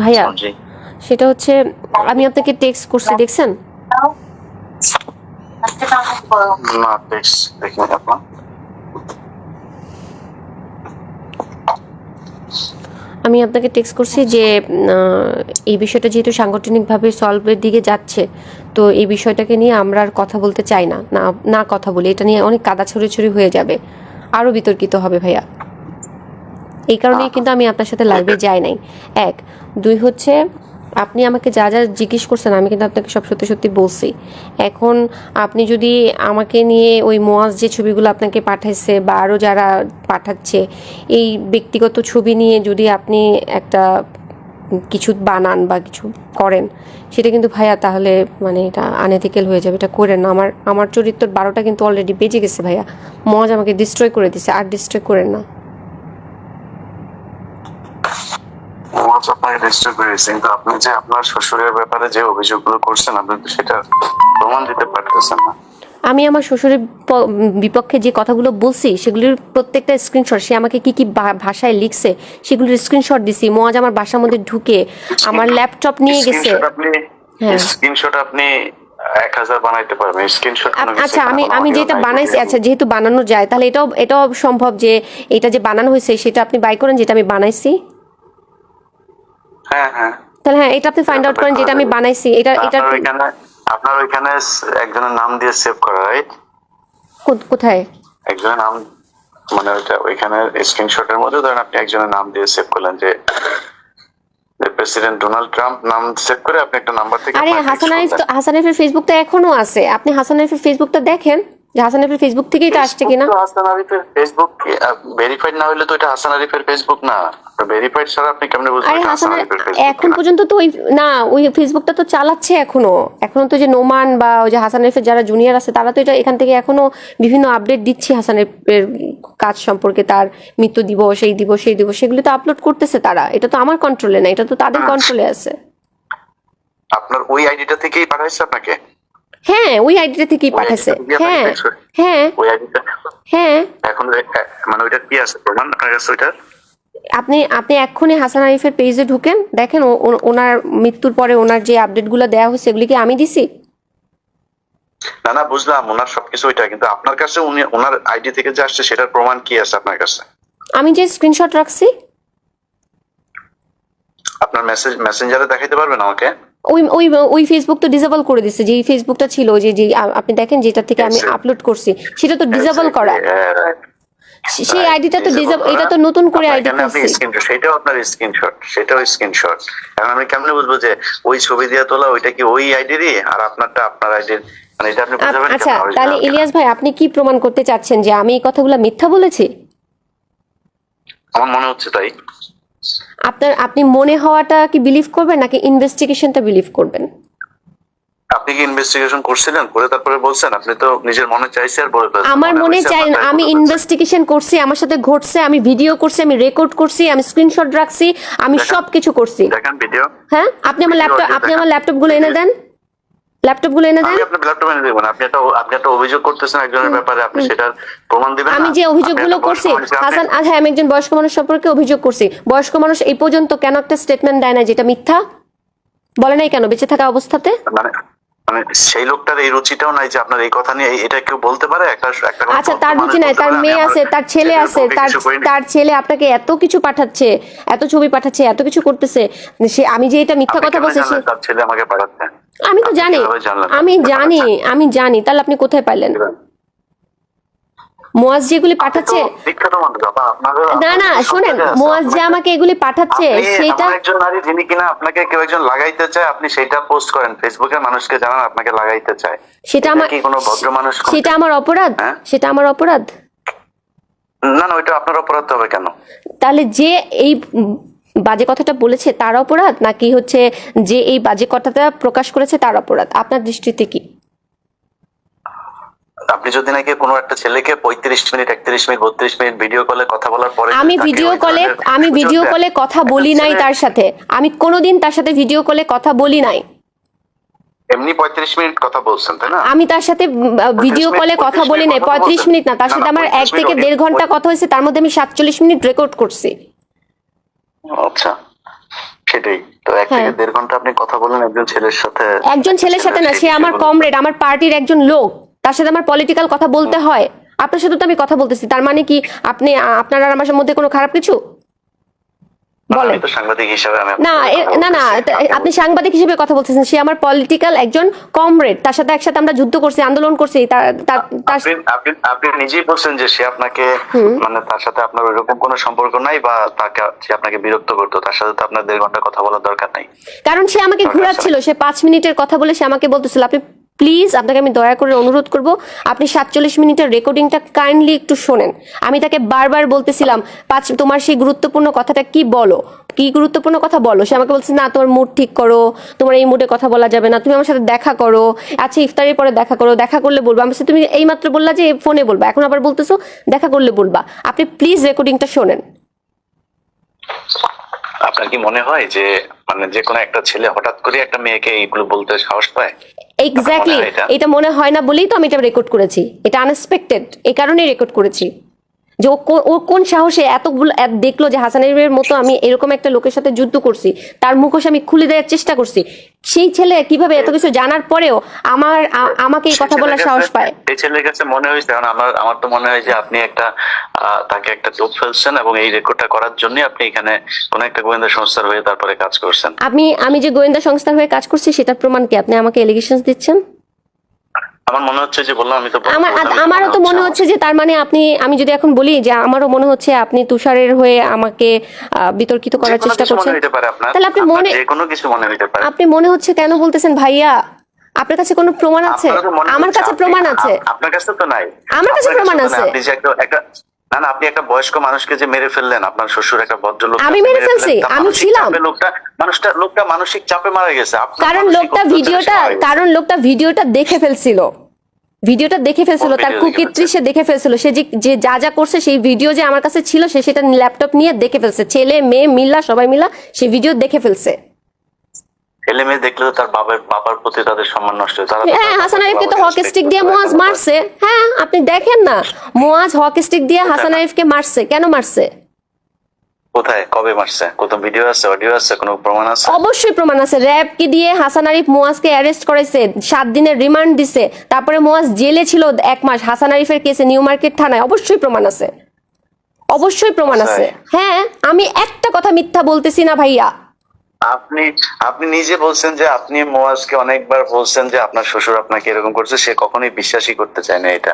ভাইয়া সেটা হচ্ছে আমি আপনাকে টেক্সট করছি, দেখছেন? না টেক্সট দেখিনি আপা। আমি আপনাকে টেক্সট করছি যে এই বিষয়টা যেহেতু সাংগঠনিকভাবে সলভের দিকে যাচ্ছে, তো এই বিষয়টাকে নিয়ে আমরা আর কথা বলতে চাই না, না কথা বলি, এটা নিয়ে অনেক কাদা ছড়াছড়ি হয়ে যাবে, আরও বিতর্কিত হবে ভাইয়া। এই কারণেই কিন্তু আমি আপনার সাথে লাইভে যাই নাই। এক, দুই হচ্ছে আপনি আমাকে যা যা জিজ্ঞেস করছেন আমি কিন্তু আপনাকে সব সত্যি সত্যি বলছি। এখন আপনি যদি আমাকে নিয়ে ওই মোয়াজ যে ছবিগুলো আপনাকে পাঠাইছে বা আরও যারা পাঠাচ্ছে এই ব্যক্তিগত ছবি নিয়ে যদি আপনি একটা কিছু বানান বা কিছু করেন, সেটা কিন্তু ভাইয়া তাহলে মানে এটা আনএথিক্যাল হয়ে যাবে, এটা করেন না। আমার চরিত্র 12টা কিন্তু অলরেডি বেজে গেছে ভাইয়া, মোয়াজ আমাকে ডিস্ট্রয় করে দিছে, আর ডিস্ট্রয় করেন না। আপনাকে ডিস্টার্ব করেছি, কিন্তু আপনি যে আপনার শ্বশুরের ব্যাপারে যে অভিযোগগুলো করছেন আপনি তো সেটা প্রমাণ দিতে পারতেছেন না। আমি আমার শ্বশুরের বিপক্ষে যে কথাগুলো বলছি সেগুলির প্রত্যেকটা স্ক্রিনশট, সে আমাকে কি কি ভাষায় লিখছে সেগুলির স্ক্রিনশট দিছি। মোয়াজ আমার বাসার মধ্যে ঢুকে আমার ল্যাপটপ নিয়ে গেছে। স্ক্রিনশট আপনি 1000 বানাইতে পারবেন স্ক্রিনশট। আচ্ছা আমি যেটা বানাইছি, আচ্ছা যেহেতু বানানো যায় তাহলে এটাও সম্ভব যে এটা যে বানানো হয়েছে সেটা আপনি বাই করেন যেটা আমি বানাইছি। হ্যাঁ হ্যাঁ, তাহলে হ্যাঁ এটা আপনি ফাইন্ড আউট করেন যেটা আমি বানাইছি। এটা আপনার ওইখানে একজনের নাম দিয়ে সেভ করা, রাইট? কোথায় একজনের নাম, মানে ওইখানে স্ক্রিনশটের মধ্যে ধরেন আপনি একজনের নাম দিয়ে সেভ করলেন যে প্রেসিডেন্ট ডোনাল্ড ট্রাম্প নাম সেভ করে আপনি একটা নাম্বার থেকে। আরে হাসান আরিফের ফেসবুকটা এখনো আছে, আপনি হাসান আরিফের ফেসবুকটা দেখেন যে হাসান আরিফের ফেসবুক থেকেই তো আসছে কিনা। হাসান আরিফের ফেসবুক ভেরিফাইড না হলে তো এটা হাসান আরিফের ফেসবুক না। ভেরিফাইড ছাড়া আপনি কেমনে বুঝবেন? আরে হাসান এখন পর্যন্ত তো ওই ফেসবুকটা তো চালাচ্ছে এখনো তো যে নোমান বা ওই যে হাসান আরিফের যারা জুনিয়র আছে তারা তো এটা এখান থেকে এখনো বিভিন্ন আপডেট দিচ্ছে হাসান আরিফের কাজ সম্পর্কে, তার মৃত্যু দিবস, এই দিবস সেই দিবস, সেগুলো তো আপলোড করতেছে তারা। এটা তো আমার কন্ট্রোলে না, এটা তো তাদের কন্ট্রোলে আছে। আপনার ওই আইডিটা থেকেই পাঠাইছে আপনাকে? হ্যাঁ ওই আইডিটা থেকেই পাঠাইছে। হ্যাঁ হ্যাঁ ওই আইডিটা। হ্যাঁ এখন মানে ওইটা কি আছে প্রমাণ আপনার কাছে? ওইটা আপনি এক্ষুনি হাসান আরিফের পেজে ঢুকেন, দেখেন ওনার মৃত্যুর পরে ওনার যে আপডেটগুলো দেওয়া হয়েছে এগুলি কি আমি দিছি? না বুঝলাম ওনার সবকিছু ওইটা, কিন্তু আপনার কাছে ওনার আইডি থেকে যে আসছে সেটার প্রমাণ কি আছে আপনার কাছে? আমি যে স্ক্রিনশট রাখছি। আপনার মেসেঞ্জারে দেখাইতে পারবেন আমাকে? ওই ফেসবুক তো ডিসেবল করে দিছে, যে ফেসবুকটা ছিল যে আপনি দেখেন যেটা থেকে আমি আপলোড করছি সেটা তো ডিসেবল করা। সেই আইডিটা তো ডিসেবল, এটা তো নতুন করে আইডি করছি। সেটাও আপনার স্ক্রিনশট। এখন আমি কেমনে বুঝবো যে ওই ছবি দিয়ে তোলা ওইটা কি ওই আইডিরই আর আপনারটা আপনার আইডির? মানে এটা আপনি বুঝাবেন কেমনে? আচ্ছা তাহলে ইলিয়াস ভাই আপনি কি প্রমাণ করতে চাচ্ছেন যে আমি এই কথাগুলো মিথ্যা বলেছি? আমার মনে হচ্ছে তাই। আপনি মনে হওয়াটা কি বিলিভ করবেন নাকি ইনভেস্টিগেশনটা বিলিভ করবেন? আপনি কি ইনভেস্টিগেশন করছিলেন, করে তারপরে বলছেন? আপনি তো নিজের মনে চাইছে আর বলে ফেলছেন। আমার মনে চাই, আমি ইনভেস্টিগেশন করছি, আমার সাথে ঘটছে, আমি ভিডিও করছি, আমি রেকর্ড করছি, আমি স্ক্রিনশট রাখছি, আমি সবকিছু করছি। দেখেন ভিডিও। হ্যাঁ আপনি আমার ল্যাপটপ গুলো এনে দেন, ল্যাপটপগুলো এনে দেন। আমি আপনার ল্যাপটপ এনে দেব না। আপনি একটা অভিযোগ করতেছেন একজনের ব্যাপারে, আপনি সেটার প্রমাণ দিবেন না? আমি যে অভিযোগগুলো করছি হাসান, হ্যাঁ আমি একজন বয়স্ক মানুষ সম্পর্কে অভিযোগ করছি। বয়স্ক মানুষ এই পর্যন্ত কেন একটা স্টেটমেন্ট দেয় না যেটা মিথ্যা? বলে নাই কেন বেঁচে থাকা অবস্থাতে? মানে সেই লোকটার এই রুচিটাও নাই যে আপনার এই কথা নিয়ে এটা কেউ বলতে পারে? আচ্ছা তার রুচি নাই, তার মেয়ে আছে, তার ছেলে আছে, তার ছেলে আপনাকে এত কিছু পাঠাচ্ছে, এত ছবি পাঠাচ্ছে, এত কিছু করতেছে, সে আমি যে এটা মিথ্যা কথা বলছি তার ছেলে আমাকে পাঠাচ্ছে? আমি তো জানি, আমি জানি। তাহলে আপনি কোথায় পাইলেন? মোয়াজ যেগুলি পাঠাচ্ছে, না শুনেন, মোয়াজ যে আমাকে এগুলি পাঠাচ্ছে সেটা একজন নারী যিনি কিনা আপনাকে কেউ একজন লাগাইতে চায়, আপনি সেটা পোস্ট করেন ফেসবুকে, মানুষকে জানান আপনাকে লাগাইতে চায়, সেটা আমার কি কোনো ভদ্র মানুষ? সেটা আমার অপরাধ? সেটা আমার অপরাধ না ওইটা আপনার অপরাধ হবে কেন? তাহলে যে এই বাজে কথাটা বলেছে তার অপরাধ, নাকি হচ্ছে যে এই বাজে কথাটা প্রকাশ করেছে তার অপরাধ আপনার দৃষ্টিতে কি? আপনি যদি নাকি কোনো একটা ছেলেকে 35 মিনিট 31 মিনিট 32 মিনিট ভিডিও কলে কথা বলার পরে আমি ভিডিও কলে কথা বলি নাই তার সাথে, আমি কোনোদিন তার সাথে ভিডিও কলে কথা বলি নাই। এমনি 35 মিনিট কথা বলছেন তাই না? আমি তার সাথে ভিডিও কলে কথা বলি নাই 35 মিনিট না, তার সাথে আমার 1 থেকে 1.5 ঘন্টা কথা হয়েছে, তার মধ্যে আমি 47 মিনিট রেকর্ড করছি। আচ্ছা সেটাই তো 1 হ্যাঁ। থেকে 1.5 ঘন্টা আপনি কথা বলেন একজন ছেলের সাথে। একজন ছেলের সাথে না, সে আমার কমরেড, আমার পার্টির একজন লোক, তার সাথে আমার পলিটিক্যাল কথা বলতে হয়। আপনার সাথে তো আমি কথা বলতেছি, তার মানে কি আপনি আপনার আর আমার মধ্যে কোনো খারাপ কিছু বলেন? আমি তো সাংবাদিক হিসেবে আমি না না না, আপনি সাংবাদিক হিসেবে কথা বলতেছেন, সে আমার পলিটিক্যাল একজন কমরেড, তার সাথে একসাথে আমরা যুদ্ধ করছি, আন্দোলন করছি। আপনি নিজেই বলছেন যে সে আপনাকে মানে তার সাথে আপনার ওইরকম কোনো সম্পর্ক নাই বা তাকে সে আপনাকে বিরক্ত করতো, তার সাথে তো আপনার 1.5 ঘন্টা কথা বলার দরকার নাই। কারণ সে আমাকে ঘোরাচ্ছিল, সে 5 মিনিটের কথা বলে সে আমাকে বলতেছিল, আপনি প্লিজ, আপনাকে আমি দয়া করে অনুরোধ করব, আপনি 47 মিনিটের রেকর্ডিংটা কাইন্ডলি একটু শোনেন। আমি তাকে বারবার বলতেছিলাম, তোমার সেই গুরুত্বপূর্ণ কথাটা কি বলো, কি গুরুত্বপূর্ণ কথা বলো। সে আমাকে বলছে, না তোমার মুড ঠিক করো, তোমার এই মুডে কথা বলা যাবে না, তুমি আমার সাথে দেখা করো, আচ্ছা ইফতারের পরে দেখা করো, দেখা করলে বলবো। আমি বলছি, তুমি এই মাত্র বললা যে ফোনে বলবা, এখন আবার বলতেছো দেখা করলে বলবা। আপনি প্লিজ রেকর্ডিংটা শোনেন। আপনার কি মনে হয় যে মানে যে কোনো একটা ছেলে হঠাৎ করে একটা মেয়েকে এইগুলো বলতে সাহস পায়? এক্স্যাক্টলি, এটা মনে হয় না বলেই তো আমি এটা রেকর্ড করেছি। এটা আনএক্সপেক্টেড, এই কারণেই রেকর্ড করেছি যে ও কোন সাহসে এতগুলো দেখলো যে হাসানের মতো আমি এরকম একটা লোকের সাথে যুদ্ধ করছি, তার মুখোশ আমি খুলে দেওয়ার চেষ্টা করছি। সেই ছেলে কিভাবে এত কিছু জানার পরেও আমাকে এই কথা বলার সাহস পায়? এই ছেলের কাছে মনে হয়েছে, কারণ আমার তো মনে হয় যে আপনি একটা তাকে একটা টোপ ফেলছেন এবং এই রেকর্ডটা করার জন্য আপনি এখানে কোন একটা গোয়েন্দা সংস্থার হয়ে তারপরে কাজ করছেন। আমি যে গোয়েন্দা সংস্থার হয়ে কাজ করছি সেটার প্রমাণ কি? আপনি আমাকে এলিগেশন দিচ্ছেন? আমার মনে হচ্ছে যে বললাম, আমি তো আমারও তো মনে হচ্ছে যে তার মানে আমি যদি এখন বলি যে আমারও মনে হচ্ছে আপনি তুষারের হয়ে আমাকে বিতর্কিত করার চেষ্টা করছেন। তাহলে আপনি কোনো কিছু মনে হতে পারে। আপনি মনে হচ্ছে কেন বলতেছেন ভাইয়া? আপনার কাছে কোনো প্রমাণ আছে? আমার কাছে প্রমাণ আছে। আপনার কাছে তো নাই। আমার কাছে প্রমাণ আছে। আপনি যে একটা না আপনি একটা বয়স্ক মানুষকে যে মেরে ফেললেন, আপনার শ্বশুর একটা ভদ্রলোক, আমি মেরে ফেলছি? আমি ছিলাম? লোকটা মানসিক চাপে মারা গেছে। কারণ লোকটা ভিডিওটা দেখে ফেলছিল। তার কুকীর্তি সে দেখে ফেলছিল। সে যে যা করছে সেই ভিডিও যে আমার কাছে ছিল, সে সেটা ল্যাপটপ নিয়ে দেখে ফেলছে। ছেলে মেয়ে মিলা সবাই মিলা সেই ভিডিও দেখে ফেলছে। ছেলে মেয়ে দেখলে তো তার বাবার প্রতি তাদের সম্মান নষ্ট হয়। হ্যাঁ, হাসান আরিফকে তো হকি স্টিক দিয়ে মুয়াজ মারছে। হ্যাঁ, আপনি দেখেন না, মুয়াজ হকি স্টিক দিয়ে হাসান আরিফকে মারছে। কেন মারছে? কোথায়, কবে মারছে? কত ভিডিও আছে, অডিও আছে, কোনো প্রমাণ আছে? অবশ্যই প্রমাণ আছে। র‍্যাব কি দিয়ে হাসান আরিফ মুয়াজকে অ্যারেস্ট করেছে, 7 দিনের রিমান্ড দিছে, তারপরে মুয়াজ জেলে ছিল 1 মাস হাসান আরিফের কেসে নিউ মার্কেট থানায়। অবশ্যই প্রমাণ আছে, অবশ্যই প্রমাণ আছে। হ্যাঁ, আমি একটা কথা মিথ্যা বলতেছি না ভাইয়া। আপনি নিজে বলছেন যে আপনি মুয়াজকে অনেকবার বলছেন যে আপনার শ্বশুর আপনাকে এরকম করছে, সে কখনোই বিশ্বাসই করতে চায় না এটা।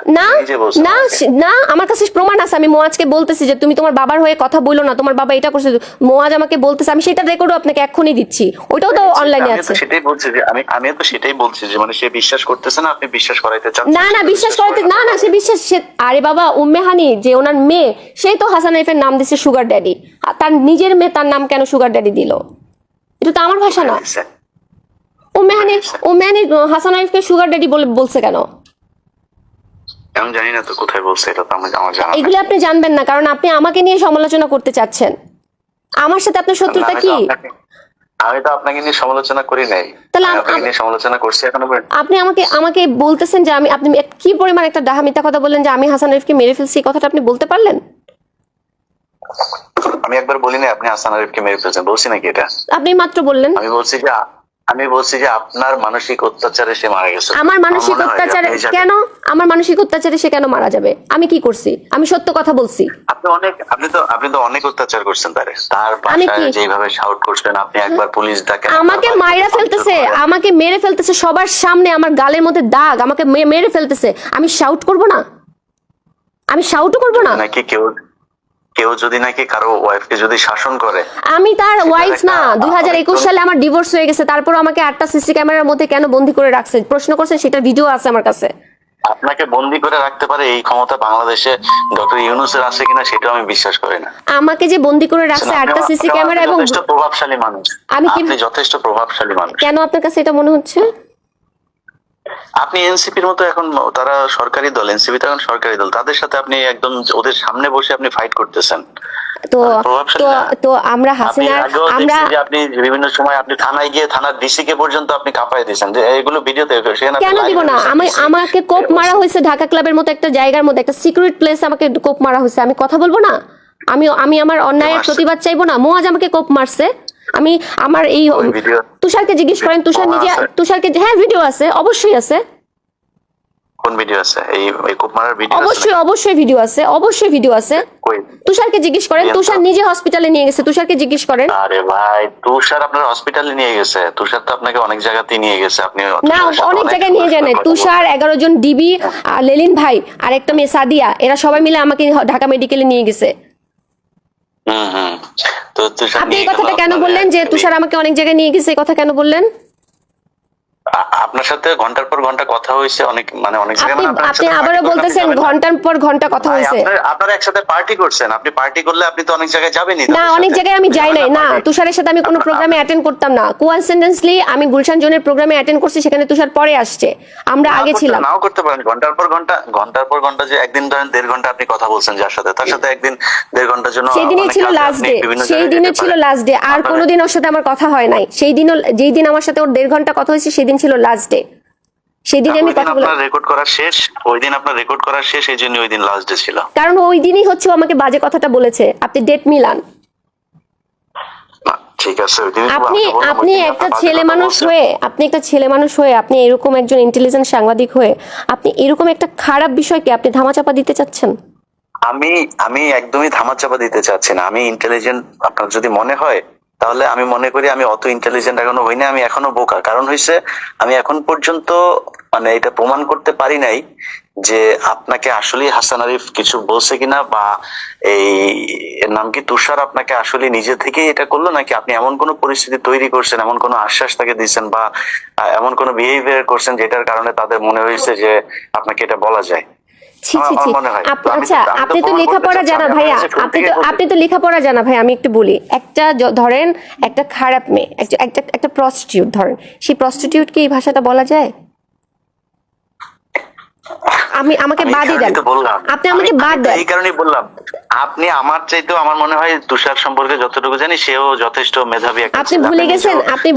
না, আমার কাছে প্রমাণ আছে। আমি মুয়াজকে বলতেছি যে তুমি তোমার বাবার হয়ে কথা বলো না, তোমার বাবা এটা করছে। মুয়াজ আমাকে বলতেছে, আমি সেটা রেকর্ডও আপনাকে এক্ষুনি দিচ্ছি, ওইটাও তো অনলাইনে আছে। সেটাই বলছি যে আমি তো সেটাই বলছি যে মানে সে বিশ্বাস করতেছে না, আপনি বিশ্বাস করাইতে চান। না বিশ্বাস করাইতে না সে বিশ্বাস। আরে বাবা, উম্মে হানি যে ওনার মেয়ে, সেই তো হাসান আরিফের নাম দিছে সুগার ড্যাডি। তার নিজের মেয়ে, তার নাম কেন সুগার ড্যাডি দিল? এটা তো আমার ভাষা না। উম্মে হানি হাসান আরিফকে সুগার ড্যাডি বলছে কেন? আমি জানি না তো কোথায় বলছে, এটা তো আমার জানা। এগুলো আপনি জানবেন না, কারণ আপনি আমাকে নিয়ে সমালোচনা করতে চাচ্ছেন। আমার সাথে আপনার শত্রুতা কি? আমি তো আপনাকে নিয়ে সমালোচনা করি নাই। তাহলে আপনাকে নিয়ে সমালোচনা করছি এখন। আপনি আমাকে বলতেছেন যে আপনি কি পরিমাণ একটা ডাহা মিথ্যা কথা বললেন যে আমি হাসান আরিফকে মেরে ফেলছি। এই কথাটা আপনি বলতে পারলেন? আমি একবার বলি না আপনি হাসান আরিফকে মেরে ফেলছেন, বলছি নাকি এটা? আপনি মাত্র বললেন। আমি বলছি যে আপনার মানসিক অত্যাচারে সে মারা গেছে। আমার মানসিক অত্যাচারে কেন? আমার মানসিক অত্যাচারে সে কেন মারা যাবে? আমি কি করছি? আমি সত্য কথা বলছি। আপনি তো অনেক অত্যাচার করছেন তার বাসায় যেভাবে শাউট করছেন আপনি। একবার পুলিশ ডাকেন, আমাকে মাইরা ফেলতেছে, আমাকে মেরে ফেলতেছে সবার সামনে, আমার গালের মধ্যে দাগ, আমাকে মেরে ফেলতেছে। আমি শাউট করব না? আমি শাউটও করব না নাকি? কেউ যদি নাকি কারো ওয়াইফকে যদি শাসন করে। আমি তার ওয়াইফ না। 2021 সালে আমার ডিভোর্স হয়ে গেছে, তারপর আমাকে 8টা সিসি ক্যামেরার মধ্যে কেন বন্দি করে রাখছে? প্রশ্ন করছেন, সেটা ভিডিও আছে আমার কাছে। আপনাকে বন্দি করে রাখতে পারে এই ক্ষমতা বাংলাদেশে ডক্টর ইউনূসের আছে কিনা সেটা আমি বিশ্বাস করি না। আমাকে যে বন্দি করে রাখছে 8টা সিসি ক্যামেরা, এবং যথেষ্ট প্রভাবশালী মানুষ। আপনি যথেষ্ট প্রভাবশালী মানুষ। কেন আপনার কাছে এটা মনে হচ্ছে? আপনি এনসিপির মতো, এখন তারা সরকারি দল, এনসিপি তো এখন সরকারি দল, তাদের সাথে আপনি একদম ওদের সামনে বসে আপনি ফাইট করতেছেন। তো আমরা আপনি বিভিন্ন সময় আপনি থানায় গিয়ে থানার ডিসি কে পর্যন্ত আপনি কাঁপায় দিয়েছেন, যে এগুলো ভিডিওতে। কেন দিব না? আমাকে কোপ মারা হয়েছে ঢাকা ক্লাবের মতো একটা জায়গার মধ্যে, একটা সিক্রেট প্লেস, আমাকে কোপ মারা হয়েছে। আমি কথা বলবো না? আমি আমার অন্যায়ের প্রতিবাদ চাইবো না? মুয়াজ আমাকে কোপ মারছে, আমি আমার এই ওই ভিডিও তুষারকে জিজ্ঞেস করেন, তুষার নিজে, তুষারকে, হ্যাঁ ভিডিও আছে, অবশ্যই আছে, কোন ভিডিও আছে? এই কূপ মারার ভিডিও আছে? অবশ্যই ভিডিও আছে, অবশ্যই ভিডিও আছে। কই? তুষারকে জিজ্ঞেস করেন, তুষার নিজে হসপিটালে নিয়ে গেছে, তুষারকে জিজ্ঞেস করেন। আরে ভাই, তুষার আপনার হসপিটালে নিয়ে গেছে? তুষার তো আপনাকে অনেক জায়গাতেই নিয়ে গেছে। আপনি না, অনেক জায়গায় নিয়ে যায় না। তুষার, 11 জন ডিবি, লেলিন ভাই আর একটা মেয়ে সাদিয়া, এরা সবাই মিলে আমাকে ঢাকা মেডিকেলে নিয়ে গেছে। তো তুষার আপনি এই কথাটা কেন বললেন যে তুষার আমাকে অনেক জায়গায় নিয়ে গেছে, এই কথা কেন বললেন? আপনার সাথে ঘন্টার পর ঘন্টা কথা হয়েছে, অনেক অনেক জায়গায়। আপনি আবারও বলতেছেন ঘন্টার পর ঘন্টা কথা হয়েছে। আপনারা একসাথে পার্টি করছেন, আপনি পার্টি করলে আপনি তো অনেক জায়গায় যাবেনই। না, অনেক জায়গায় আমি যাই নাই। না, তুষারের সাথে আমি কোনো প্রোগ্রামে অ্যাটেন্ড করতাম না। কোইন্সিডেন্টলি আমি গুলশান জোনের প্রোগ্রামে অ্যাটেন্ড করছি, সেখানে তুষার পরে আসছে, আমরা আগে ছিলাম। নাও করতে পারেন। ঘন্টার পর ঘন্টা যে একদিন ধরেন 1.5 ঘন্টা আপনি কথা বলছেন যার সাথে, তার সাথে একদিন 1.5 ঘন্টার জন্য। সেই দিনই ছিল লাস্ট ডে, সেই দিনে ছিল লাস্ট ডে। আর কোনোদিন ওর সাথে আমার কথা হয় নাই। সেই দিনও, যেই দিন আমার সাথে ওর 1.5 ঘন্টা কথা হয়েছে, সেই দিন ছিল লাস্ট ডে। সেই দিন আমি কথা বললাম। আপনার রেকর্ড করা শেষ, ওই দিন আপনার রেকর্ড করা শেষ, এই জন্য ওই দিন লাস্ট ডে ছিল। কারণ ওই দিনই হচ্ছে ও আমাকে বাজে কথাটা বলেছে। আপনি ডেট মিলান। ঠিক আছে, ওই দিন আপনি একটা ছেলে মানুষ হয়ে, আপনি এরকম একজন ইন্টেলিজেন্ট সাংবাদিক হয়ে আপনি এরকম একটা খারাপ বিষয়কে আপনি ধামাচাপা দিতে চাচ্ছেন। আমি একদমই ধামাচাপা দিতে চাচ্ছি না। আমি ইন্টেলিজেন্ট আপনার যদি মনে হয়, তাহলে আমি মনে করি আমি অত ইন্টেলিজেন্ট এখনো হই না, আমি এখনো বোকা। কারণ হয়েছে, আমি এখন পর্যন্ত এটা প্রমাণ করতে পারি নাই যে আপনাকে আসলে হাসান আরিফ কিছু বলছে কিনা, বা এর নাম কি তুষার আপনাকে আসলে নিজে থেকেই এটা করলো, নাকি আপনি এমন কোনো পরিস্থিতি তৈরি করছেন, এমন কোনো আশ্বাস তাকে দিচ্ছেন, বা এমন কোনো বিহেভিয়ার করছেন যেটার কারণে তাদের মনে হয়েছে যে আপনাকে এটা বলা যায়। আচ্ছা, আপনি তো লেখাপড়া জানা ভাইয়া, আপনি তো লেখাপড়া জানা ভাই। আমি একটু বলি, একটা ধরেন একটা খারাপ মেয়ে, একটা প্রস্টিটিউট ধরেন, সেই প্রস্টিটিউটকে এই ভাষাটা বলা যায়? আমাকে বাদই দেন, আপনি আমাকে বাদ দেন। এই কারণেই বললাম, আপনি আমার চাইতেও আমার মনে হয় তুষার সম্পর্কে যতটুকু জানি, সেও যথেষ্ট মেধাবী একটা। আপনি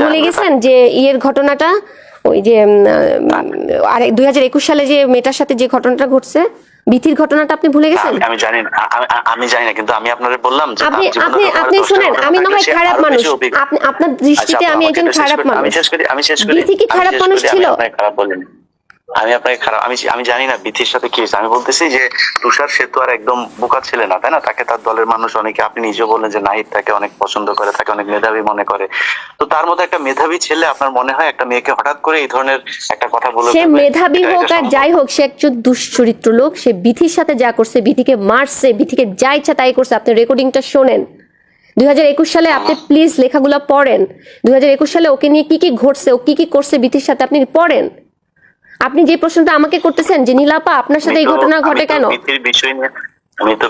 ভুলে গেছেন যে ইয়ের ঘটনাটা, ওই যে 2021 সালে যে মেয়েটার সাথে যে ঘটনাটা ঘটছে, ভীতির ঘটনাটা আপনি ভুলে গেছেন? আমি জানি না, কিন্তু আমি আপনাকে বললাম যে আপনি শুনেন, আমি না হয় খারাপ মানুষ, আপনার দৃষ্টিতে আমি একজন খারাপ মানুষ। আমি শেষ করি। ভীতি কি খারাপ মানুষ ছিল? খারাপ বলিনি আমি আপনাকে, খারাপ আমি জানি না বিথির সাথে কি হয়েছে। আমি বলতেছি যে তুষার সে তো আর একদম বোকা ছেলে না, তাই না? তাকে তার দলের মানুষ অনেকে, আপনি নিজেও বললেন যে নাহিদ তাকে অনেক পছন্দ করে, তাকে অনেক মেধাবী মনে করে। তো তার মতো একটা মেধাবী ছেলে আপনার মনে হয় একটা মেয়েকে হঠাৎ করে এই ধরনের একটা কথা বলে? সে মেধাবী হোক আর যাই হোক, সে একজন দুশ্চরিত্র লোক। সে বিথির সাথে যা করছে, বিথিকে মারছে, বিথিকে যা ইচ্ছা তাই করছে। আপনি রেকর্ডিংটা শোনেন 2021 সালে, আপনি প্লিজ লেখাগুলো পড়েন। 2021 সালে ওকে নিয়ে কি কি ঘটছে, ও কি কি করছে বিথির সাথে, আপনি পড়েন। আপনি যে প্রশ্নটা আমাকে করতেছেন যে নীলাপা আপনার সাথে এই ঘটনা ঘটে কেন, আমি তো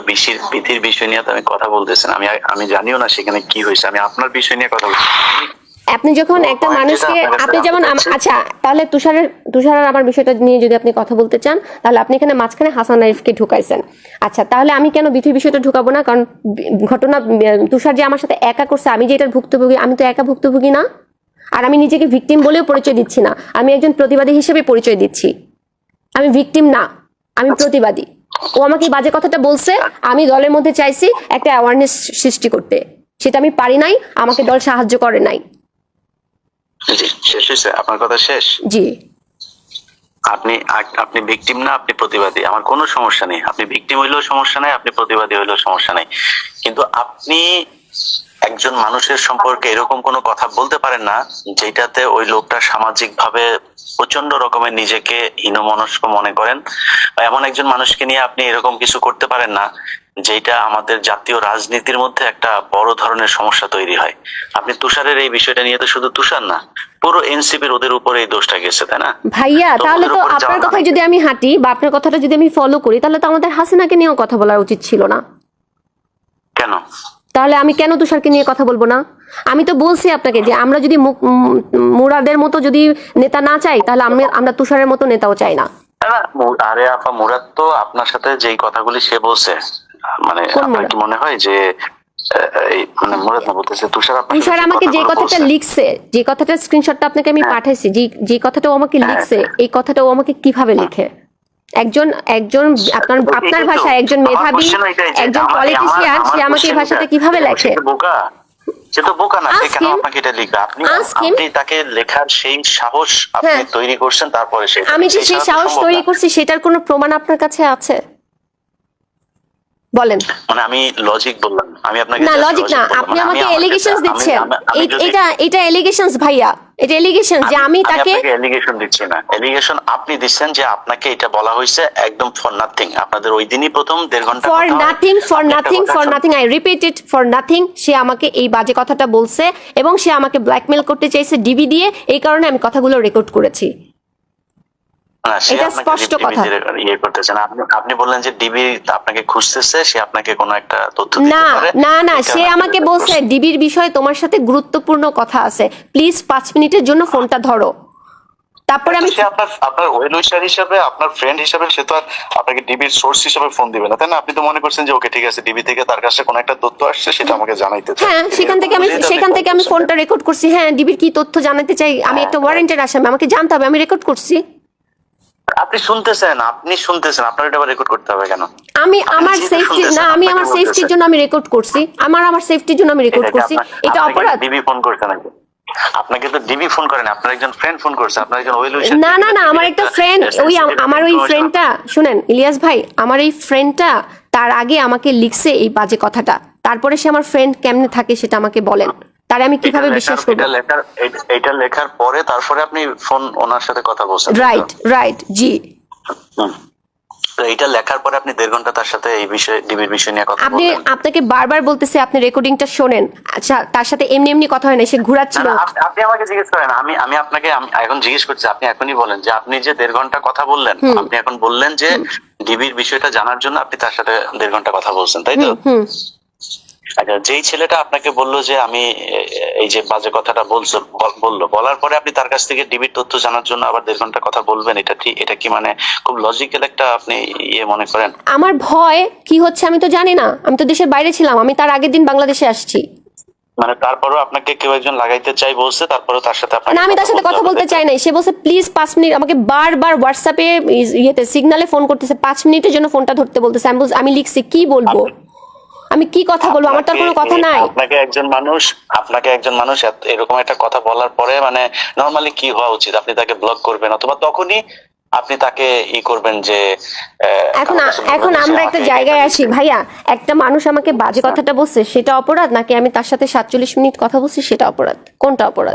বিথির বিষয় নিয়ে তো আমি কথা বলতেছেন। আমি জানিও না সেখানে কি হয়েছে, আমি আপনার বিষয় নিয়ে কথা বলছি। আপনি যখন একটা মানুষকে, আপনি যেমন, আচ্ছা তাহলে তুষার আর আমার বিষয়টা নিয়ে যদি আপনি কথা বলতে চান, তাহলে আপনি এখানে মাঝখানে হাসান আরিফকে ঢুকাইছেন। আচ্ছা, তাহলে আমি কেন বিথির বিষয়টা ঢুকাবো না? কারণ ঘটনা তুষার যে আমার সাথে একা করছে, আমি যে এটার ভুক্তভোগী, আমি তো একা ভুক্তভোগী না। আর আমি নিজেকে ভিকটিম বলেও পরিচয় দিচ্ছি না, আমি একজন প্রতিবাদী হিসেবে পরিচয় দিচ্ছি। আমি ভিকটিম না, আমি প্রতিবাদী। ও আমাকে বাজে কথাটা বলছে, আমি দলের মধ্যে চাইছি একটা অ্যাওয়ারনেস সৃষ্টি করতে, সেটা আমি পারি নাই, আমাকে দল সাহায্য করে নাই। শেষ হয়েছে আপনার কথা? শেষ? জি। আপনি ভিকটিম না, আপনি প্রতিবাদী, আমার কোনো সমস্যা নেই। আপনি ভিকটিম হইলেও সমস্যা নাই, আপনি প্রতিবাদী হইলেও সমস্যা নাই, কিন্তু আপনি একজন মানুষের সম্পর্কে এরকম কোনো কথা বলতে পারেন না যেটাতে ওই লোকটা সামাজিক ভাবে প্রচন্ড রকমের নিজেকে হীনমনস্ক মনে করেন, বা এমন একজন মানুষকে নিয়ে আপনি এরকম কিছু করতে পারেন না যেটা আমাদের জাতীয় রাজনীতির মধ্যে একটা বড় ধরনের সমস্যা তৈরি হয়। আপনি তুষারের এই বিষয়টা নিয়ে তো শুধু তুষার না, পুরো এনসিপির ওদের উপরে এই দোষটা গেছে, তাই না ভাইয়া? তাহলে তো আপনার কথায় যদি আমি হাঁটি বা আপনার কথাটা যদি আমি ফলো করি, তাহলে তো আমাদের হাসিনাকে নিয়েও কথা বলা উচিত ছিল না? কেন? তাহলে আমি কেন তুষারকে নিয়ে কথা বলবো না? আমি তো বলছি আপনাকে যে আমরা যদি মুরাদের মতো যদি নেতা না চাই, তাহলে আমরা তুষারের মতো নেতাও চাই না। আরে আপা, মুরাদ তো আপনার সাথে যেই কথাগুলি সে বলছে, আপনার কি মনে হয় যে মুরাদ না বলতেছে, তুষার আমাকে যে কথাটা লিখছে, যে কথাটা স্ক্রিনশটটা আপনাকে আমি পাঠাইছি, যে কথাটা ও আমাকে লিখছে, এই কথাটা ও আমাকে কিভাবে লিখে? একজন আপনার ভাষায় একজন মেধাবী, একজন পলিটিশিয়ান, সে আমাকে এই ভাষাটা কিভাবে লেখে? সে তো বোকা না, সে Ask কেন him. আপনাকে এটা লিখবে? আপনি Ask him. আপনি তাকে লেখার সেই সাহস আপনি হ্যাঁ। তৈরি করছেন, তারপরে সে আমি যে সেই সাহস সম্ভব তৈরি না। করছি সেটার কোনো প্রমাণ আপনার কাছে আছে? বলেন। মানে আমি লজিক বললাম, আমি আপনাকে না just লজিক না, বললাম। আপনি মানে আমি আমাকে আমার এলিগেশনস কাছে- দিচ্ছেন। আমি যদি- এটা এলিগেশনস ভাইয়া, এটা এলিগেশন যে আমি তাকে এলিগেশন দিচ্ছি না, এলিগেশন আপনি দিচ্ছেন যে আপনাকে এটা বলা হয়েছে একদম ফর নাথিং। আপনাদের ওই দিনই প্রথম 1.5 ঘন্টা ফর কথা হয়। নাথিং, ফর আপনি একটা নাথিং, কথা ফর শুনুন। Nothing, I repeat it, for nothing. সে আমাকে এই বাজে কথাটা বলছে এবং সে আমাকে ব্ল্যাকমেল করতে চাইছে ডিবি দিয়ে, এই কারণে আমি কথাগুলো রেকর্ড করেছি। না, সে এটা আপনাকে স্পষ্ট ডিবি কথা। দিয়ে ইয়ে করতেছেন। আপনি বললেন যে ডিবি আপনাকে খুঁজতেছে, সে আপনাকে কোনো একটা তথ্য দিতে না পারে। না না, এটা সে আপনাকে আমাকে record বলছে করছে। ডিবির বিষয়ে তোমার সাথে গুরুত্বপূর্ণ কথা আছে, প্লিজ 5 মিনিটের জন্য ফোনটা ধরো। তারপরে আমি সে আপনার ওয়েল উইশার হিসাবে, আপনার ফ্রেন্ড হিসাবে সে তো আর আপনাকে ডিবির সোর্স হিসাবে ফোন দিবে না, তাই না? আপনি তো মনে করছেন যে ওকে ঠিক আছে, ডিবি থেকে তার কাছে কোনো একটা তথ্য আসছে, সেটা আমাকে জানাইতে চায়। হ্যাঁ, সেখান থেকে আমি বুঝলেই তো আপনি ফোন ফোনটা রেকর্ড করছি। হ্যাঁ, ডিবির কি তথ্য জানাতে চাই, আমি একটা ওয়ারেন্টের আসামি, আমাকে জানতে হবে, আমি রেকর্ড করছি। আপনি শুনতেছেন, আপনার এটা রেকর্ড করতে হবে কেন? আমি আপনি আমার যেটা সেফটি শুনতেছেন, না, আমি আপনাকে আমার সেফটির বলতেছে। জন্য আমি রেকর্ড করছি, আমার সেফটির জন্য আমি রেকর্ড করছি। এটা অপরাধ? ডিবি ফোন করছে নাকি? আপনাকে তো ডিবি ফোন করেন, আপনার একজন ফ্রেন্ড ফোন করছে, আপনার একজন ওয়েল উইশার। না না না, আমার একটা ফ্রেন্ড, ওই আমার ওই ফ্রেন্ডটা, শুনেন ইলিয়াস ভাই, আমার এই ফ্রেন্ডটা তার আগে আমাকে লিখছে এই বাজে কথাটা, তারপরে সে আমার ফ্রেন্ড কেমনে থাকে সেটা আমাকে বলেন, তারে আমি কিভাবে বিশ্বাস করব? এটা লেখার পরে তারপরে আপনি ফোন ওনার সাথে কথা বলছেন, তাই তো? রাইট জি। হুম। তো এটা লেখার পরে আপনি 1.5 ঘন্টা তার সাথে এই বিষয়ে, ডিবির বিষয় নিয়ে কথা বললেন। আপনাকে বারবার বলতেছে আপনি রেকর্ডিংটা শোনেন। আচ্ছা, তার সাথে এমনি কথা হয় না, সে ঘুরাচ্ছিল। না, আপনি আমাকে জিজ্ঞেস করেন, আমি আপনাকে এখন জিজ্ঞেস করছি, আপনি এখনই বলেন যে আপনি যে 1.5 ঘন্টা কথা বললেন, আপনি এখন বললেন যে ডিবির বিষয়টা জানার জন্য আপনি তার সাথে 1.5 ঘন্টা কথা বলছেন, তাই তো? হুম। আচ্ছা, যেই ছেলেটা আপনাকে বললো যে আমি এই যে বাজে কথাটা বললো, বলার পরে আপনি তার কাছ থেকে ডিবির তথ্য জানার জন্য আবার 1.5 ঘন্টা কথা বলবেন, এটা কি মানে খুব লজিক্যাল একটা আপনি ইয়ে মনে করেন? আমার ভয় কি হচ্ছে আমি তো জানি না, আমি তো দেশের বাইরে ছিলাম, আমি তার আগের দিন বাংলাদেশে আসছি। মানে তারপরেও আপনাকে কেউ একজন লাগাইতে চাই বলছে, তারপরেও তার সাথে না, আমি তার সাথে কথা বলতে চাই নাই। সে বলছে প্লিজ 5 মিনিট, আমাকে বারবার হোয়াটসঅ্যাপে ইয়েতে সিগনালে ফোন করতেছে, 5 মিনিটের জন্য ফোনটা ধরতে বলতেছে। আমি লিখছি কি বলবো, আমি কি কথা বলবো, আমার তো আর কোনো কথা নাই। আপনাকে একজন মানুষ এরকম একটা কথা বলার পরে মানে নরমালি কি হওয়া উচিত? আপনি তাকে ব্লক করবেন, অথবা তখনই আপনি তাকে করবেন যে এখন আমরা একটা জায়গায় আসি ভাইয়া, একটা মানুষ আমাকে বাজে কথাটা বলছে সেটা অপরাধ, নাকি আমি তার সাথে 47 মিনিট কথা বলছি সেটা অপরাধ? কোনটা অপরাধ?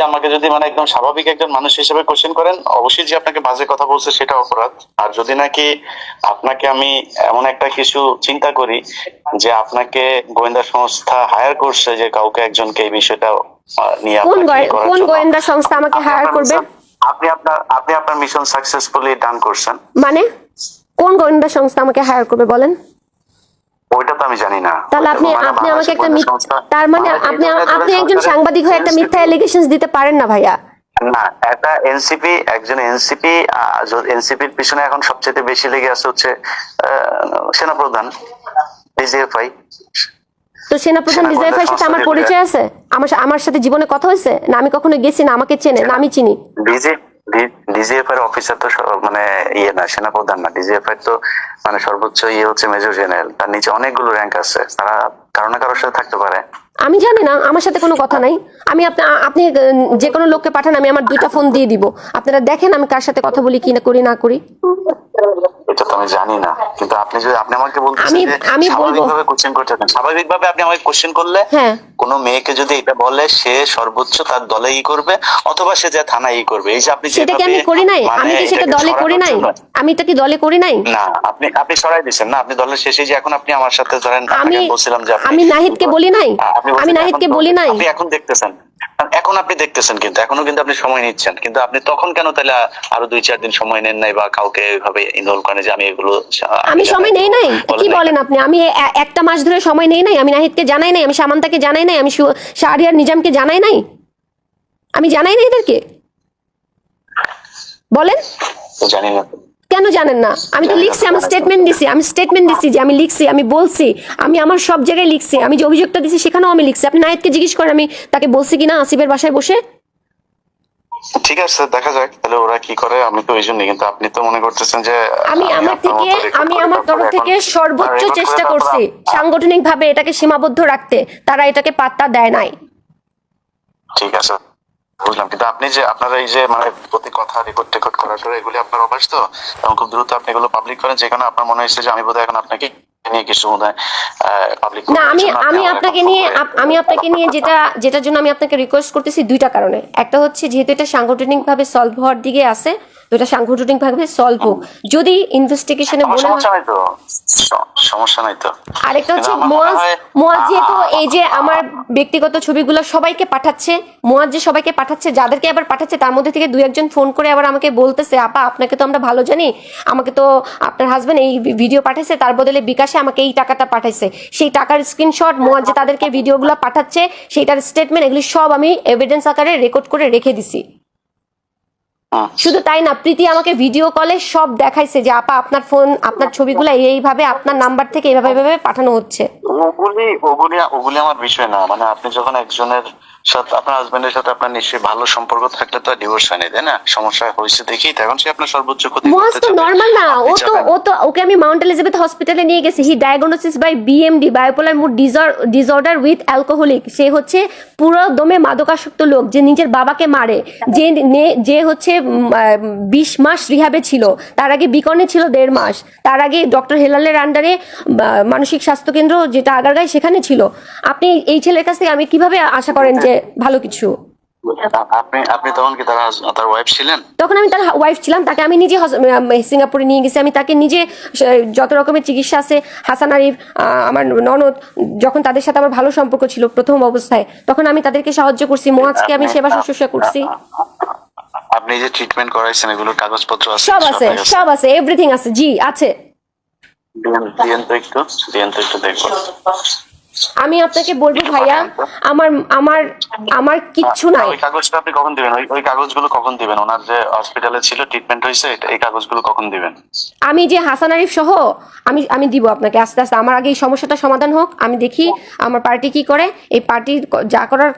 আমাকে যদি মানে একদম স্বাভাবিক একজন মানুষ হিসেবে কোশ্চেন করেন, অবশ্যই যে আপনাকে বাজে কথা বলছে সেটা অপরাধ। আর যদি নাকি আপনাকে আমি এমন একটা কিছু চিন্তা করি যে আপনাকে গোয়েন্দা সংস্থা হায়ার করছে, যে কাউকে একজনকে এই বিষয়টা নিয়ে কোন গোয়েন্দা সংস্থা আমাকে হায়ার করবে? আপনি আপনার মিশন সাকসেসফুলি ডান করছেন। মানে কোন গোয়েন্দা সংস্থা আমাকে হায়ার করবে বলেন? ওইটা তো আমি জানি না। তাহলে আপনি আমাকে একটা তার মানে আপনি একজন সাংবাদিক হয়ে একটা মিথ্যা এলিগেশনস দিতে পারেন না ভাইয়া। না, একটা একজন এনসিপির পিছনে এখন সবচেয়ে বেশি লেগে আছে হচ্ছে সেনাপ্রধান ডিজিএফআই। তো সেনাপ্রধান ডিজিএফআই সাথে আমার পরিচয় আছে? আমার সাথে জীবনে কথা হয়েছে না? আমি কখনো গেছি না? আমাকে চেনে না? আমি চিনি? ডিজিএফআই এর অফিসার তো মানে না, সেনাপ্রধান না। ডিজিএফআই তো মানে সর্বোচ্চ হচ্ছে মেজর জেনারেল, তার নিচে অনেকগুলো র্যাঙ্ক আছে, তারা কারো না কারোর সাথে থাকতে পারে। আমি জানি না, আমার সাথে কোনো কথা নাই। আপনি যে কোনো লোককে পাঠান, আমি আমার 2টা ফোন দিয়ে দিব, আপনারা দেখেন আমি কার সাথে কথা বলি কি না করি না করি। এটা তো আমি জানি না, কিন্তু আপনি আমাকে বলতেছেন যে স্বাভাবিকভাবে কোশ্চেন করতেছেন, স্বাভাবিকভাবে আপনি আমাকে কোশ্চেন করলে কোনো মেয়েকে যদি এটা বলে, সে সর্বোচ্চ তার দলে করবে, অথবা সে যে থানায় করবে। এই যে আপনি সেটা কি আমি করি নাই? আমি কি সেটা দলে করি নাই? আমি এটা কি দলে করি নাই? না, আপনি সরাই দিয়েছেন না, আপনি দলের শেষে যে এখন আপনি আমার সাথে ধরেন আমি বলছিলাম যে আমি নাহিদকে বলি নাই, আমি নাহিদকে বলি নাই। আপনি এখন দেখতেছেন কিন্তু এখনো কিন্তু আপনি সময় নিচ্ছেন, কিন্তু আপনি তখন কেন তাহলে আরো 2-4 দিন সময় নেন নাই, বা কাউকে এইভাবে ইনভলভ করেন যে আমি এগুলো আমি সময় নেই নাই? কি বলেন আপনি? আমি একটা মাস ধরে সময় নেই নাই? আমি নাহিদকে জানাই নাই, আমি সামান্তাকে জানাই নাই, আমি শাহরিয়ার নিজামকে জানাই নাই? আমি জানাই নাই এদেরকে? বলেন। জানি না কেন জানেন না? আমি তো লিখছি, আমি স্টেটমেন্ট দিছি যে আমি লিখছি, আমি বলছি, আমি আমার সব জায়গায় লিখছি, আমি যে অভিযোগটা দিছি সেখানেও আমি লিখছি। আপনি নাহিদকে জিজ্ঞেস করেন আমি তাকে বলছি কিনা আসিফের বাসায় বসে। ঠিক আছে, দেখা যাক তাহলে ওরা কি করে। আমি তো ওই জন্যই, কিন্তু আপনি তো মনে করতেছেন যে আমি আমার তরফ থেকে সর্বোচ্চ চেষ্টা করছি সাংগঠনিক ভাবে এটাকে সীমাবদ্ধ রাখতে, তারা এটাকে পাত্তা দেয় নাই। ঠিক আছে, বুঝলাম। কিন্তু আপনি যে আপনারা এই যে মানে প্রতি কথা রেকর্ড টেকর্ড করার পরে এগুলি আপনার অভ্যাস তো, এবং খুব দ্রুত আপনি এগুলো পাবলিক করেন, যে কারণে আপনার মনে হয়েছে যে আমি বোধহয় এখন আপনাকে নিয়ে কিছু বোধহয় পাবলিক না, আমি আপনাকে নিয়ে যেটার জন্য আমি আপনাকে রিকোয়েস্ট করতেছি দুইটা কারণে। একটা হচ্ছে যেহেতু এটা সাংগঠনিক ভাবে সলভ হওয়ার দিকে আছে, তো এটা সাংগঠনিক ভাবে সলভ হোক। যদি ইনভেস্টিগেশনে মনে হয় সমস্যা নাই তো। আরেকটা হচ্ছে মোয়াজ যেহেতু এই যে আমার ব্যক্তিগত ছবিগুলো সবাইকে পাঠাচ্ছে, মোয়াজ যে সবাইকে পাঠাচ্ছে, যাদেরকে আবার পাঠাচ্ছে তার মধ্যে থেকে দুই একজন ফোন করে আবার আমাকে বলতেছে, আপা আপনাকে তো আমরা ভালো জানি, আমাকে তো আপনার হাজবেন্ড এই ভিডিও পাঠাইছে, তার বদলে বিকাশে আমাকে এই টাকাটা পাঠাইছে, সেই টাকার স্ক্রিনশট, মোয়াজ যে তাদেরকে ভিডিওগুলো পাঠাচ্ছে সেইটার স্টেটমেন্ট, এগুলি সব আমি এভিডেন্স আকারে রেকর্ড করে রেখে দিছি। শুধু তাই না, প্রীতি আমাকে ভিডিও কলে সব দেখাইছে যে আপা আপনার ফোন, আপনার ছবিগুলো এইভাবে আপনার নাম্বার থেকে এইভাবে পাঠানো হচ্ছে। ওগুলি আমার বিষয় না। মানে আপনি যখন একজনের সাথে, আপনার হাজবেন্ডের সাথে আপনার নিশ্চয়ই ভালো সম্পর্ক থাকলে তো ডিভোর্স হয় না, তাই না? সমস্যা হয়েছে দেখি তখন সে আপনার সর্বোচ্চ ক্ষতি মোয়াজ করতে তো চাবে। নরমাল না, ও তো ওকে আমি মাউন্ট এলিজাবেথ হসপিটালে নিয়ে গেছি। He diagnosis by BMD, bipolar mood disorder with alcoholic. সে হচ্ছে পুরো দমে মাদকাসক্ত লোক, যে নিজের বাবাকে মারে, যে হচ্ছে 20 মাস রিহাবে ছিল, তার আগে বিকনে ছিল 1.5 মাস, তার আগে ডক্টর হেলালের আন্ডারে মানসিক স্বাস্থ্য কেন্দ্র যেটা আগারগাঁয় সেখানে ছিল। আপনি এই ছেলের কাছ থেকে আমি কিভাবে আশা করেন যে ভালো কিছু? আপনি তখন কি তার ওয়াইফ ছিলেন? তখন আমি তার ওয়াইফ ছিলাম। তাকে আমি নিজে সিঙ্গাপুরে নিয়ে গেছি, আমি তাকে নিজে যত রকমের চিকিৎসা আছে, হাসান আরিফ, আমার ননদ, যখন তাদের সাথে আমার ভালো সম্পর্ক ছিল প্রথম অবস্থায়, তখন আমি তাদেরকে সাহায্য করছি, মোয়াজকে আমি সেবা শুশ্রূষা করছি। আপনি যে ট্রিটমেন্ট করাইছেন এগুলোর কাগজপত্র আছে? সব আছে, এভরিথিং আছে। জি আছে। দিয়েন তো একটু দেখবো। আমি আপনাকে বলবো ভাইয়া, আমার কিচ্ছু নাই। ওই কাগজটা আপনি কখন দিবেন? ওই কাগজগুলো কখন দিবেন? ওনার যে হসপিটালে ছিল, ট্রিটমেন্ট হয়েছে, এই কাগজগুলো কখন দিবেন? আমি যে হাসান আরিফ সহ আমি দিব আপনাকে আস্তে আস্তে। আমার আগে এই সমস্যাটা সমাধান হোক, আমি দেখি আমার পার্টি কি করে। এই পার্টি যা করার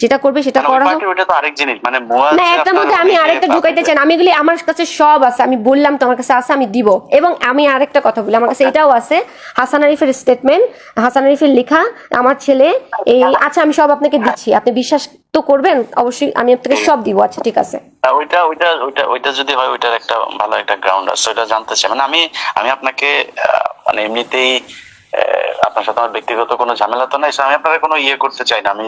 যেটা করবে সেটা করা হোক। ওটা তো আরেক জিনিস, মানে না, একটার মধ্যে আমি আরেকটা ঢুকাইতে চান। আমি এগুলি আমার কাছে সব আছে, আমি বললাম তো আমার কাছে আছে, আমি দিব। এবং আমি আরেকটা কথা বলি, আমার কাছে এটাও আছে, হাসান আরিফের স্টেটমেন্ট, হাসান আরিফের লেখা, আমার ছেলে এই। আচ্ছা, আমি সব আপনাকে দিচ্ছি, আপনি বিশ্বাস তো করবেন অবশ্যই, আমি আপনাকে সব দিব। আচ্ছা ঠিক আছে। ওইটা যদি হয়, ওইটার একটা ভালো একটা গ্রাউন্ড আছে, ওইটা জানতে চাই। মানে আমি আপনাকে মানে এমনিতেই আপনার সাথে আমার ব্যক্তিগত কোনো ঝামেলা তো নাই, আমি আপনার কোনো ইয়ে করতে চাই না। আমি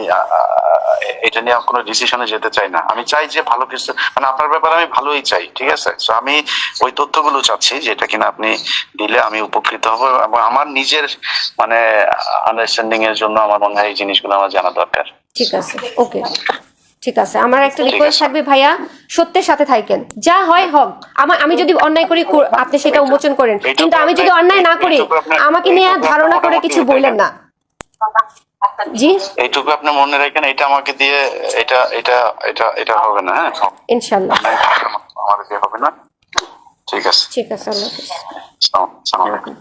এটা নিয়ে কোনো ডিসিশনে যেতে চাই না। আমি চাই যে ভালো কিছু, মানে আপনার ব্যাপারে আমি ভালোই চাই, ঠিক আছে? তো আমি ওই তথ্যগুলো চাচ্ছি যেটা কিনা আপনি দিলে আমি উপকৃত হব, এবং আমার নিজের মানে আন্ডারস্ট্যান্ডিং এর জন্য আমার মনে হয় এই জিনিসগুলো আমার জানা দরকার। ঠিক আছে, ওকে, ঠিক আছে। আমার একটা রিকোয়েস্ট থাকবে ভাইয়া, সত্যের সাথে থাকেন, যা হয় হোক। আমি যদি অন্যায় করি আপনি সেটা উন্মোচন করেন, কিন্তু আমি যদি অন্যায় না করি আমাকে নিয়ে ধারণা করে কিছু বললেন না। জি, এইটুকু আপনি মনে রাখেন। এটা আমাকে দিয়ে এটা হবে না। হ্যাঁ, ইনশাআল্লাহ আমার দিয়ে হবে না। ঠিক আছে, ঠিক আছে। আল্লাহ হাফেজ। আসসালামু আলাইকুম।